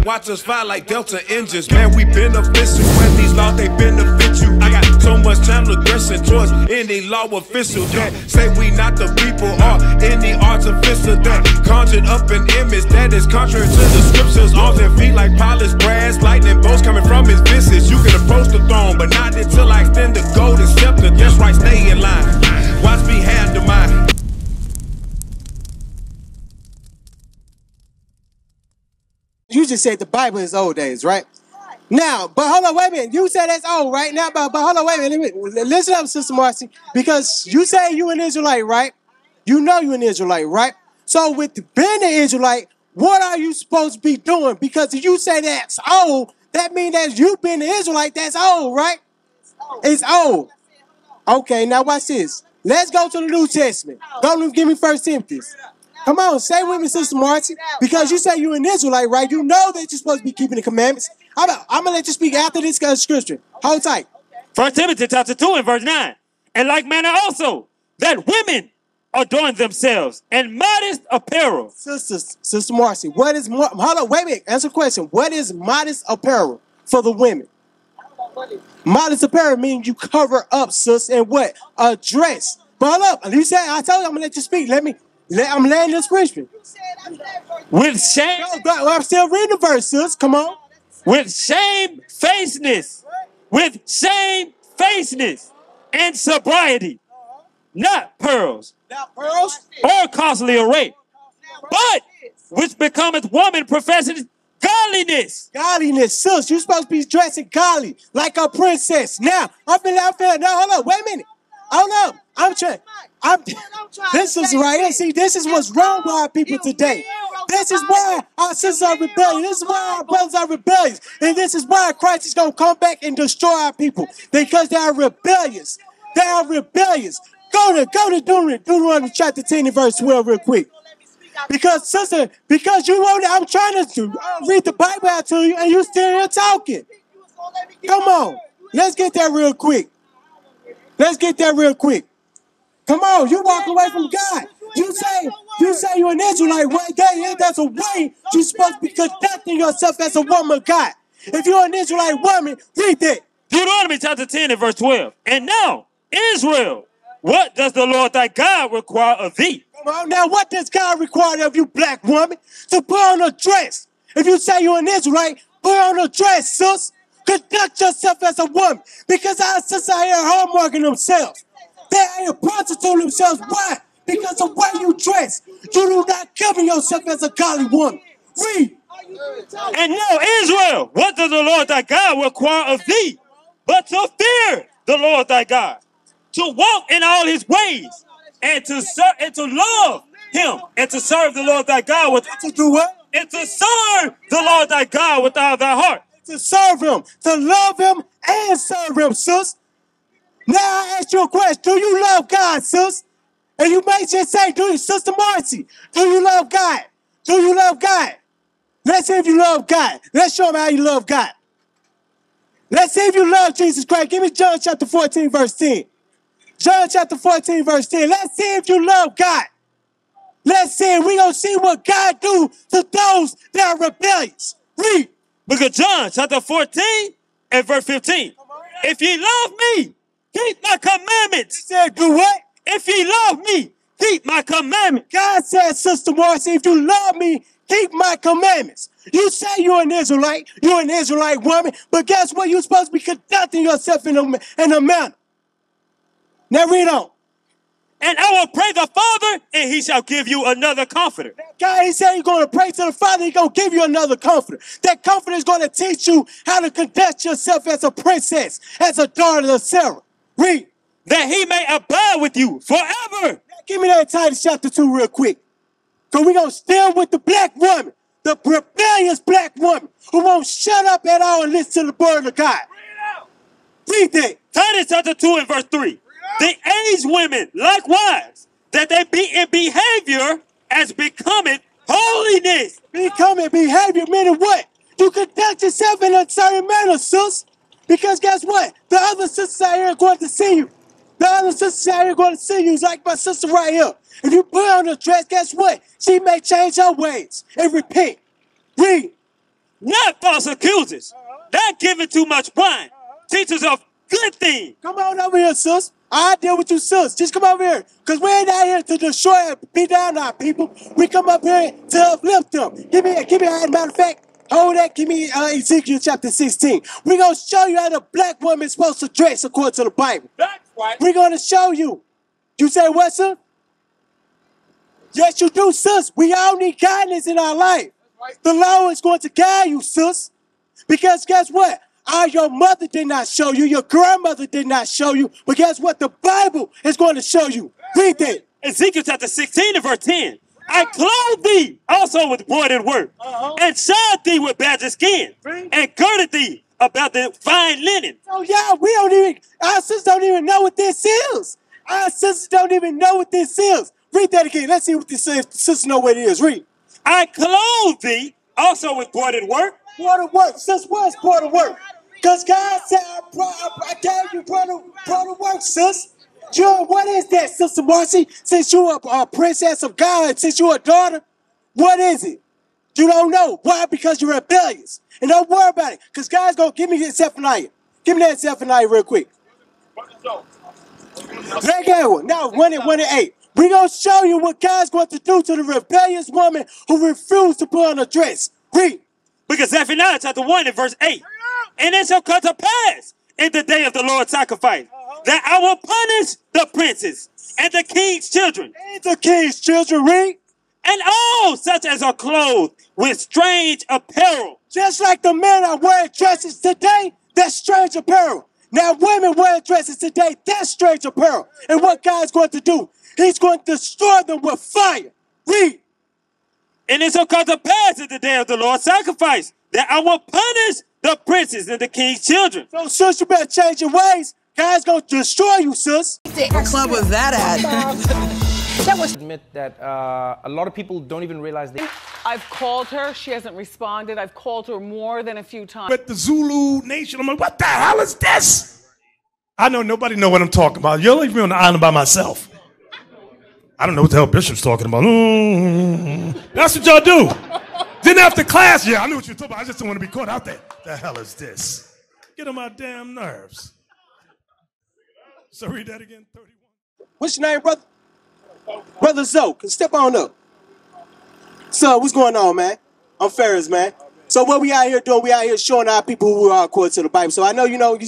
watch us fly like Delta engines. Man, we beneficial when these laws, they benefit you. I got so much channel aggression towards any law official that say we not the people or any artificial that conjured up an image that is contrary to the scriptures. Arms and feet like polished brass, lightning bolts coming from his visage. You can approach the throne, but not until I extend the golden scepter. That's right, stay in line. Watch me handle mine. You just said the Bible is old days, right? Now, but hold on, wait a minute. You said that's old, right? Now, but hold on, wait a minute. Listen up, Sister Marcy, because you say you an Israelite, right? You know you an Israelite, right? So with being an Israelite, what are you supposed to be doing? Because if you say that's old, that means that you being an Israelite, that's old, right? It's old. Okay, now watch this. Let's go to the New Testament. Go give me 1 Timothy. Come on, say with me, Sister Marcy, because you say you're an Israelite, right? You know that you're supposed to be keeping the commandments. I'm going to let you speak after this scripture. Hold tight. 1 Timothy chapter 2 and verse 9. In like manner also, that women adorn themselves in modest apparel. Sister Marcy, what is hold on, wait a minute. Answer the question. What is modest apparel for the women? Modest apparel means you cover up, sis, and what? A dress. But hold up. You said, I told you I'm going to let you speak. I'm laying this scripture. With shame. No, I'm still reading the verse, sis. Come on. With shamefacedness. With shamefacedness and sobriety. Not pearls. Or costly array. But which becometh woman professing godliness. Godliness, sis. You're supposed to be dressing godly like a princess. Now, I'm feeling. Now, hold up. Wait a minute. Hold up. This is right here. See, this is what's wrong with our people today. This is why our sisters are rebellious. This is why our brothers are rebellious. And this is why Christ is going to come back and destroy our people. Because they are rebellious. They are rebellious. Go to Deuteronomy chapter 10 and verse 12 real quick. Because, sister, I'm trying to read the Bible out to you and you still here talking. Come on. Let's get that real quick. Come on, you walk away from God. You say you're an Israelite. That's a way you're supposed to be conducting yourself as a woman of God. If you're an Israelite woman, read that. Deuteronomy chapter 10 and verse 12. And now, Israel, what does the Lord thy God require of thee? Come on, now what does God require of you, black woman? To put on a dress. If you say you're an Israelite, put on a dress, sis. Conduct yourself as a woman. Because our sisters are here homeworking themselves. They are here prostituting themselves. Why? Because of where you dress. You do not cover yourself as a godly woman. Read. And now, Israel, what does the Lord thy God require of thee? But to fear the Lord thy God, to walk in all his ways, and to love him, and to serve the Lord thy God with to do what? And to serve the Lord thy God with all thy heart. To serve him, to love him, and serve him, sis. Now I ask you a question. Do you love God, sis? And you may just say, Sister Marcy, do you love God? Do you love God? Let's see if you love God. Let's show them how you love God. Let's see if you love Jesus Christ. Give me John chapter 14, verse 10. John chapter 14, verse 10. Let's see if you love God. Let's see. We're going to see what God do to those that are rebellious. Read. Book of John chapter 14 and verse 15. If ye love me, keep my commandments. He said, do what? If ye love me, keep my commandments. God said, Sister Marcy, if you love me, keep my commandments. You say you're an Israelite woman, but guess what? You're supposed to be conducting yourself in a manner. Now read on. And I will pray the Father, and he shall give you another comforter. God, he said he's going to pray to the Father, he's going to give you another comforter. That comforter is going to teach you how to conduct yourself as a princess, as a daughter of Sarah. Read. That he may abide with you forever. Give me that Titus chapter 2 real quick. Because we're going to still with the black woman, the rebellious black woman who won't shut up at all and listen to the word of God. Read that. Titus chapter 2 and verse 3. The aged women, likewise, that they be in behavior as becoming holiness. Becoming behavior, meaning what? You conduct yourself in a certain manner, sis. Because guess what? The other sisters out here are going to see you. The other sisters out here are going to see you. It's like my sister right here. If you put on a dress, guess what? She may change her ways and repent. Read. not false accusers, not giving too much wine, teachers of good things. Come on over here, sis. I deal with you, sis. Just come over here. Because we ain't out here to destroy and beat down our people. We come up here to uplift them. Give me, matter of fact, hold that. Give me Ezekiel chapter 16. We're going to show you how the black woman is supposed to dress according to the Bible. That's right. We're going to show you. You say what, sir? Yes, you do, sis. We all need guidance in our life. The Lord is going to guide you, sis. Because guess what? Your mother did not show you. Your grandmother did not show you. But guess what? The Bible is going to show you. Read that. Ezekiel chapter 16 and verse 10. I clothed thee also with broidered work, and shod thee with badger skin, and girded thee about the fine linen. Oh, yeah, our sisters don't even know what this is. Our sisters don't even know what this is. Read that again. Let's see what this says. Sisters know what it is. Read. I clothed thee also with broidered work. Broidered work. Sis, what's broidered work? Because God said, I gave you broidered work, sis. John, what is that, Sister Marcy? Since you're a princess of God, since you're a daughter, what is it? You don't know. Why? Because you're rebellious. And don't worry about it, because God's going to give me that Zephaniah. Give me that Zephaniah real quick. That guy one. Now, 1 and 8. We're going to show you what God's going to do to the rebellious woman who refused to put on a dress. Read. Because Zephaniah chapter 1 and verse 8. And it shall come to pass in the day of the Lord's sacrifice that I will punish the princes and the king's children. And the king's children, read. And all such as are clothed with strange apparel. Just like the men are wearing dresses today, that's strange apparel. Now women wearing dresses today, that's strange apparel. And what God's going to do, he's going to destroy them with fire. Read. And it shall come to pass in the day of the Lord's sacrifice that I will punish the princes and the king's children. So, sis, you better change your ways. God's going to destroy you, sis. What club was that at? Admit that a lot of people don't even realize they... I've called her. She hasn't responded. I've called her more than a few times. But the Zulu nation, I'm like, what the hell is this? I know nobody know what I'm talking about. You'll leave me on the island by myself. I don't know what the hell Bishop's talking about. That's what y'all do. Then after class, yeah, I knew what you were talking about. I just don't want to be caught out there. The hell is this? Get on my damn nerves. So read that again, 31. What's your name, brother? Brother Zoe. Step on up. So, what's going on, man? I'm Ferris, man. So what we out here doing, we out here showing our people who we are according to the Bible. So I know, you know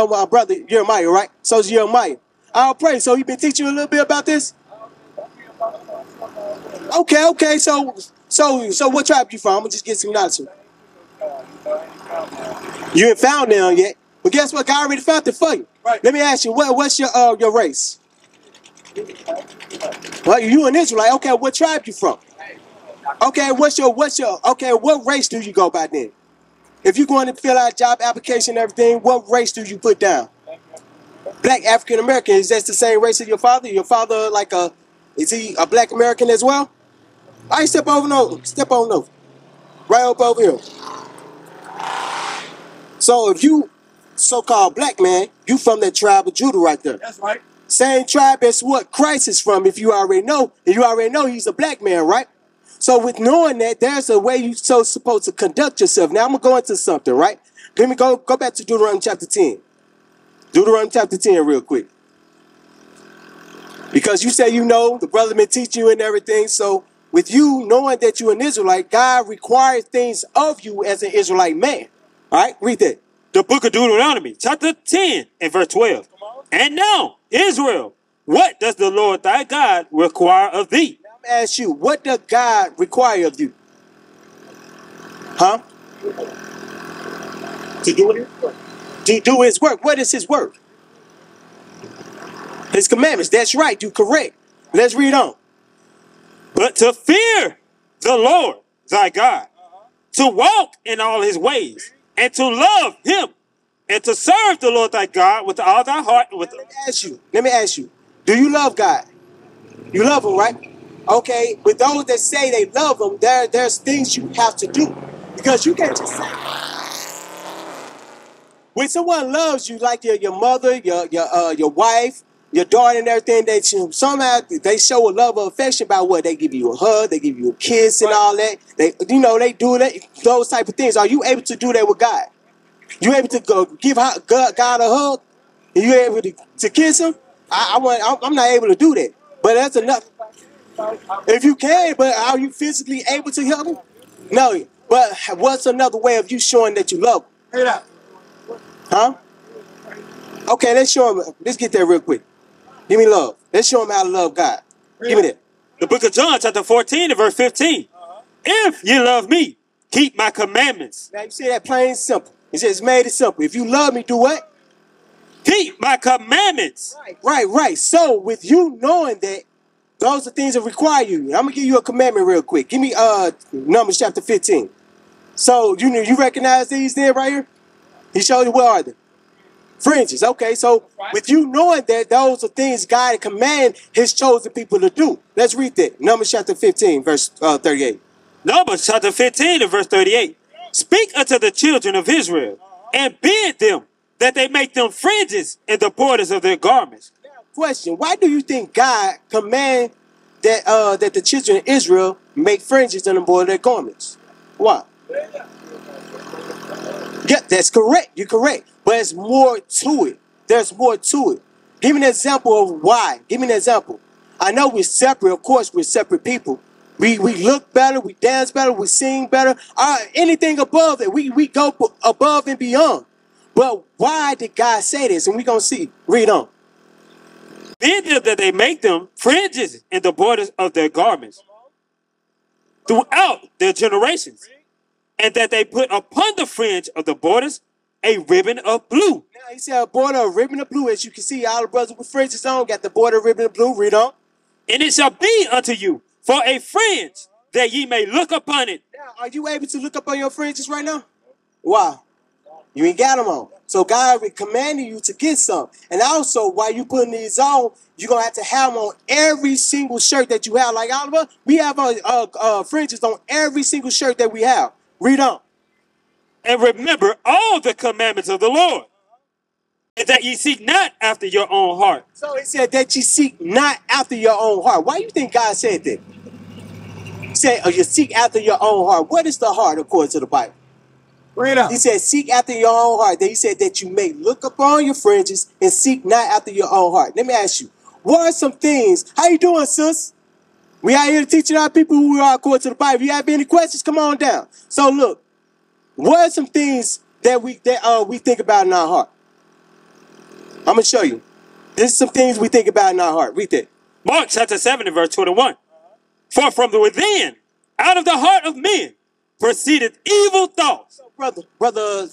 my brother Jeremiah, right? So it's Jeremiah. I'll pray. So he been teaching you a little bit about this? Okay. So what tribe you from? I'm gonna just get some knowledge. You ain't found them yet. But guess what? God already found it for you. Right. Let me ask you, what's your race? Well, you an Israelite. Okay, what tribe you from? Okay, what race do you go by then? If you're going to fill out a job application and everything, what race do you put down? Black African American. Is that the same race as your father? Your father is he a black American as well? All right, step on over. Right up over here. So if you so-called black man, you from that tribe of Judah right there. That's right. Same tribe as what Christ is from, if you already know. And you already know he's a black man, right? So with knowing that, there's a way you're supposed to conduct yourself. Now I'm going to go into something, right? Let me go back to Deuteronomy chapter 10. Deuteronomy chapter 10 real quick. Because you say the brother been teaching you and everything. So with you knowing that you're an Israelite, God requires things of you as an Israelite man. All right, read that. The book of Deuteronomy, chapter 10 and verse 12. And now, Israel, what does the Lord thy God require of thee? Now I'm ask you, what does God require of you? Huh? To do his work. To do his work. What is his work? His commandments. That's right. You're correct. Let's read on. But to fear the Lord thy God, to walk in all his ways, and to love him, and to serve the Lord thy God with all thy heart. Let me ask you, do you love God? You love him, right? Okay, with those that say they love him, there's things you have to do. Because you can't just say, when someone loves you, like your mother, your wife, your daughter and everything, somehow they show a love or affection by what? They give you a hug, they give you a kiss and all that. They do that, those type of things. Are you able to do that with God? You able to go give God a hug? And you able to kiss him? I'm not able to do that. But that's enough. If you can, but are you physically able to help him? No. But what's another way of you showing that you love him? Huh? Okay, let's show him. Let's get there real quick. Give me love. Let's show him how to love God. Give me that. The book of John, chapter 14 and verse 15. If you love me, keep my commandments. Now you see that plain and simple. It says made it simple. If you love me, do what? Keep my commandments. Right. So with you knowing that, those are things that require you. I'm gonna give you a commandment real quick. Give me Numbers chapter 15. So you recognize these there right here? He showed you what are they? Fringes. Okay, so with you knowing that those are things God command his chosen people to do. Let's read that. Numbers chapter 15, verse 38. Numbers chapter 15 and verse 38. Speak unto the children of Israel and bid them that they make them fringes in the borders of their garments. Question: why do you think God command that the children of Israel make fringes in the border of their garments? Why? Yeah, that's correct. You're correct. But there's more to it. There's more to it. Give me an example of why. Give me an example. I know we're separate. Of course, we're separate people. We look better. We dance better. We sing better. Anything above it, we go above and beyond. But why did God say this? And we're going to see. Read on. Bid them that they make them fringes in the borders of their garments throughout their generations, and that they put upon the fringe of the borders a ribbon of blue. Now he said a border of ribbon of blue. As you can see, all the brothers with fringes on got the border of ribbon of blue. Read on. And it shall be unto you for a fringe, that ye may look upon it. Now, are you able to look up on your fringes right now? Why? You ain't got them on. So God commanded you to get some. And also, while you putting these on, you're going to have them on every single shirt that you have. Like Oliver, we have fringes on every single shirt that we have. Read on. And remember all the commandments of the Lord, and that ye seek not after your own heart. So it said that you seek not after your own heart. Why do you think God said that? He said, you seek after your own heart. What is the heart according to the Bible? Read up. He said, seek after your own heart. Then he said that you may look upon your fringes and seek not after your own heart. Let me ask you, what are some things? How you doing, sis? We out here teaching our people who we are according to the Bible. If you have any questions, come on down. So look, what are some things that we think about in our heart? I'm going to show you. This is some things we think about in our heart. Read that. Mark chapter 7 and verse 21. For from the within, out of the heart of men, proceedeth evil thoughts. So brother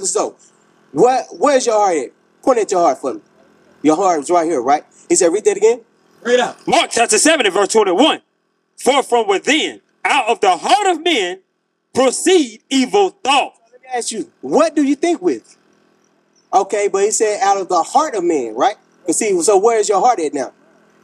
Zoe, where's your heart at? Point at your heart for me. Your heart is right here, right? He said, read that again. Read up. Mark chapter 7 and verse 21. For from within, out of the heart of men, proceed evil thoughts. Let me ask you, what do you think with? Okay, but he said out of the heart of men, right? See, so where's your heart at now?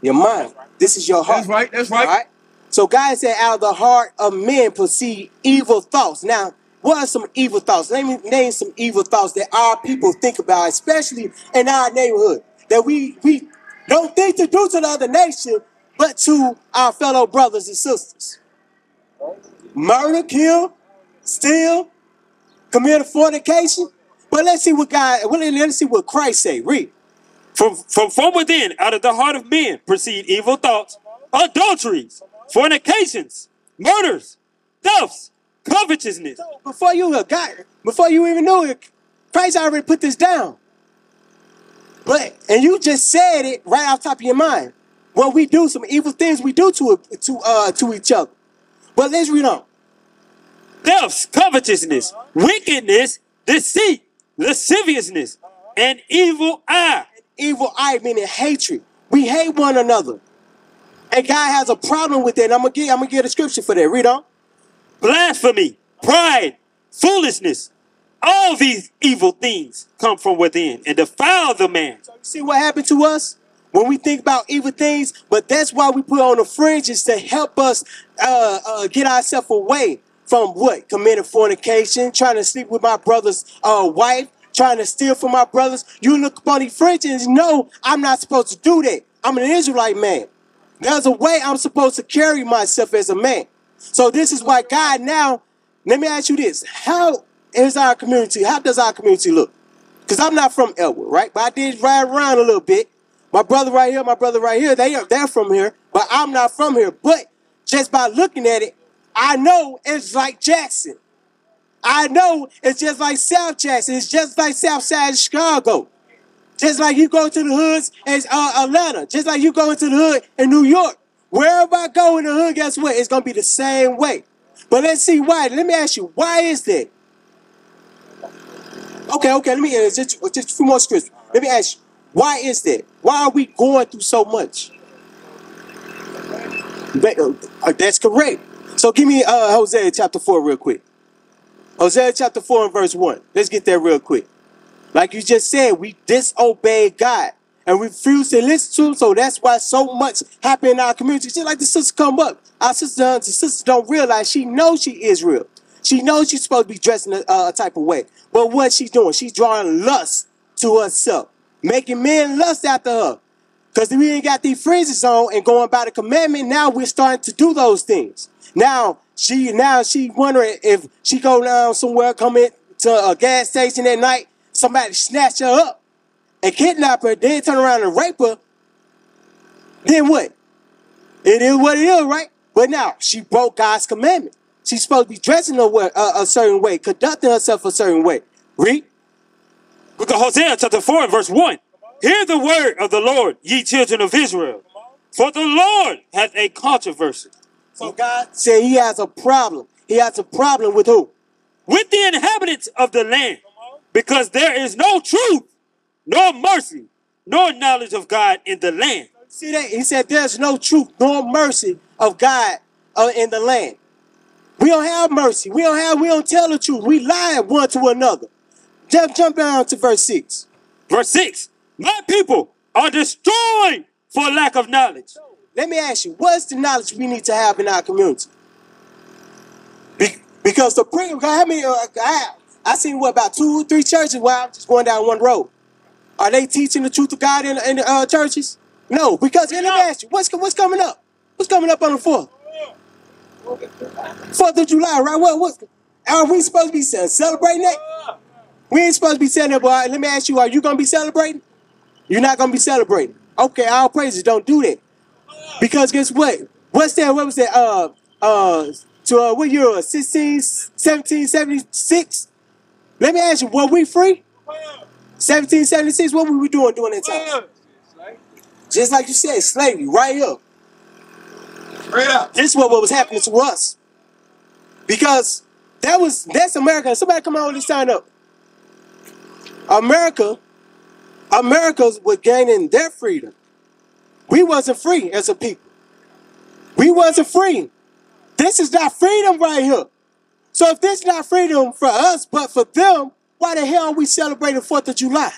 Your mind. This is your heart. That's right. That's right. All right? So God said out of the heart of men proceed evil thoughts. Now, what are some evil thoughts? Let me name some evil thoughts that our people think about, especially in our neighborhood, that we don't think to do to the other nation, but to our fellow brothers and sisters. Murder, kill, steal, commit fornication. But let's see what Christ say. Read. From within, out of the heart of men, proceed evil thoughts, adulteries, fornications, murders, thefts, covetousness. So before you even knew it, Christ already put this down. And you just said it right off the top of your mind. When we do some evil things, we do to each other. But let's read on. Thefts, covetousness, wickedness, deceit, lasciviousness, and evil eye. Evil eye meaning hatred. We hate one another. And God has a problem with that. I'm gonna get a scripture for that. Read on. Blasphemy, pride, foolishness. All these evil things come from within and defile the man. So you see what happened to us when we think about evil things? But that's why we put on the fringes to help us get ourselves away from what? Committing fornication, trying to sleep with my brother's wife, trying to steal from my brothers. You look upon these friends, no, I'm not supposed to do that. I'm an Israelite man. There's a way I'm supposed to carry myself as a man. So this is why God now, let me ask you this. How is our community? How does our community look? Because I'm not from Elwood, right? But I did ride around a little bit. My brother right here, they're from here, but I'm not from here. But just by looking at it, I know it's like Jackson. I know it's just like South Jackson. It's just like South Side of Chicago. Just like you go to the hoods in Atlanta. Just like you go into the hood in New York. Wherever I go in the hood, guess what? It's going to be the same way. But let's see why. Let me ask you, why is that? Okay, let me just a few more scriptures. Let me ask you, why is that? Why are we going through so much? That's correct. So give me Hosea chapter 4 real quick. Hosea chapter 4 and verse 1. Let's get there real quick. Like you just said, we disobeyed God and refused to listen to him. So that's why so much happened in our community. Just like the sister come up. Our sister don't realize she knows she Israel. She knows she's supposed to be dressed in a type of way. But what she's doing, she's drawing lust to herself. Making men lust after her. Because we ain't got these fringes on and going by the commandment. Now we're starting to do those things. Now she wondering if she go down somewhere, come in to a gas station at night, somebody snatch her up and kidnap her, then turn around and rape her. Then what? It is what it is, right? But now she broke God's commandment. She's supposed to be dressing a certain way, conducting herself a certain way. Read. Book of Hosea chapter 4 and verse 1. Hear the word of the Lord, ye children of Israel. For the Lord hath a controversy. So God said he has a problem. He has a problem with who? With the inhabitants of the land. Because there is no truth, nor mercy, nor knowledge of God in the land. See that? He said there's no truth nor mercy of God in the land. We don't have mercy. We don't tell the truth. We lie one to another. Jump down to verse 6. Verse 6. My people are destroyed for lack of knowledge. Let me ask you, what's the knowledge we need to have in our community? Because the how many? I seen about 2 or 3 churches where I'm just going down one road. Are they teaching the truth of God in the churches? No, because let me ask you, what's coming up? What's coming up on the 4th? 4th of July, right? What? Are we supposed to be celebrating that? We ain't supposed to be celebrating, boy. Let me ask you, are you going to be celebrating? You're not going to be celebrating. Okay, all praises, don't do that. Because guess what? What's that? What was that? What year? 1776? Let me ask you, were we free? 1776, what were we doing during that time? Just like you said, slavery, right here. This is what was happening to us. Because that's America. Somebody come on with this sign up. Americans were gaining their freedom. We wasn't free as a people. We wasn't free. This is not freedom right here. So if this is not freedom for us, but for them, why the hell are we celebrating 4th of July?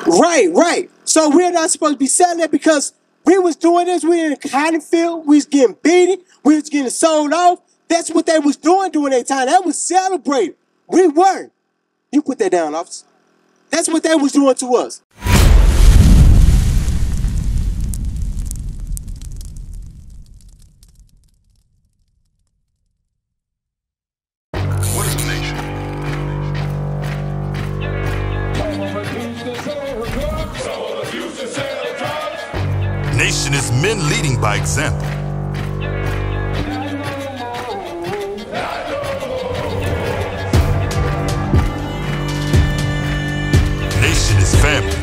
Right. So we're not supposed to be celebrating because we was doing this. We in a cotton field. We was getting beaten. We was getting sold off. That's what they was doing during that time. That was celebrating. We weren't. You put that down, officer. That's what they was doing to us. What is a nation? Nation is men leading by example. Nation is family.